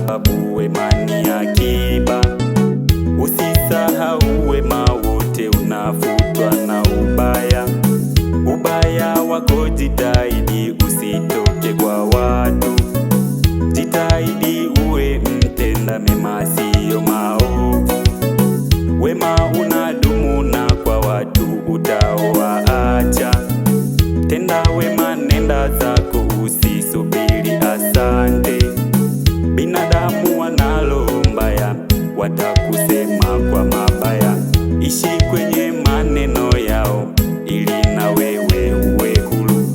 sababu wema ni akiba. Usisahau wema wote unafutwa na ubaya. Ubaya wako jitahidi usitoke kwa watu. Jitahidi uwe mtenda mema sio maovu. Wema unadumu na kwa watu utawaacha. Tenda wema, nenda zako, usisubiri asante. Binadamu wanalo mbaya, watakusema kwa mabaya. Ishi kwenye maneno yao ili na wewe uwe huru.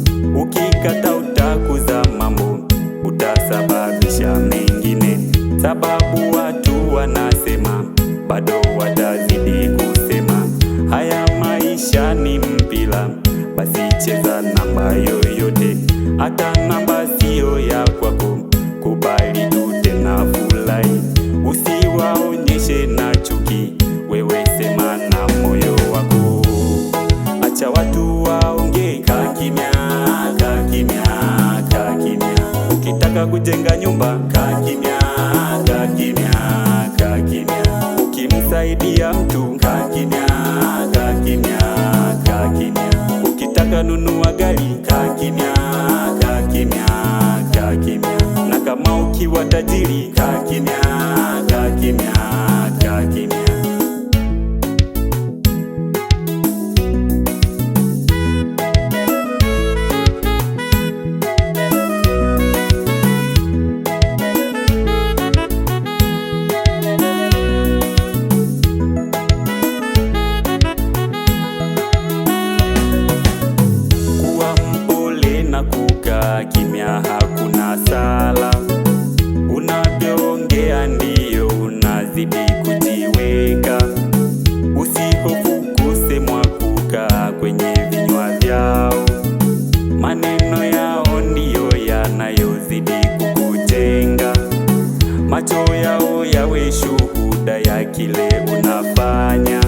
Ukikata utakuza mambo, utasababisha mengine. Sababu watu wanasema, bado watazidi kusema. Haya maisha ni mpira, basi cheza namba yoyote. Hata namba sio ya kwako, kubali tu tena furahi. Usiwaonyeshe na chuki, wewe sema na moyo wako. Acha watu waongee, kaa kimya, kaa kimya, kaa kimya. Ukitaka kujenga nyumba, kaa kimya, kaa kimya, kaa kimya. Ukimsaidia mtu, kaa kimya, kaa kimya, kaa kimya. Ukitaka nunua gari, kaa kimya, kaa kimya, kaa kimya. Na kama ukiwa tajiri, kaa kimya, kaa kimya, kaa kimya. Kukaa kimya hakuna sala. Unavyoongea ndiyo unazidi kujiweka. Usihofu kusemwa, kukaa kwenye vinywa vyao. Maneno yao ndiyo yanayozidi kukujenga. Macho yao yawe shuhuda ya kile unafanya.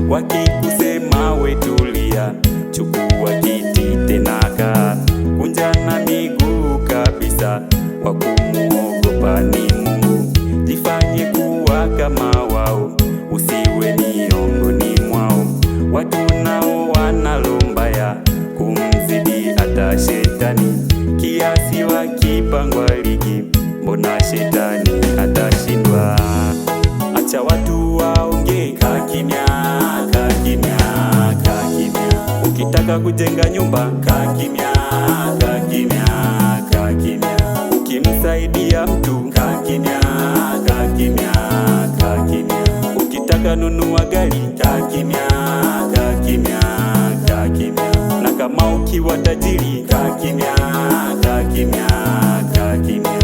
Wakikusema we tulia, chukua kiti tena kaa. Kunja na miguu kabisa, wa kumuogopa ni Mungu. Jifanye kuwa kama wao, usiwe miongoni mwao. Watu nao wanalo mbaya, kumzidi hata shetani. Kiasi wakipangwa ligi, mbona shetani atashindwa? Acha watu waongee, kaa kimya, kaa kimya, kaa kimya. Ukitaka kujenga nyumba, kaa kimya, kaa kimya, kaa kimya. Ukimsaidia mtu, kaa kimya, kaa kimya, kaa kimya. Ukitaka nunua gari, kaa kimya, kaa kimya, kaa kimya. Na kama ukiwa tajiri, kaa kimya, kaa kimya, kaa kimya.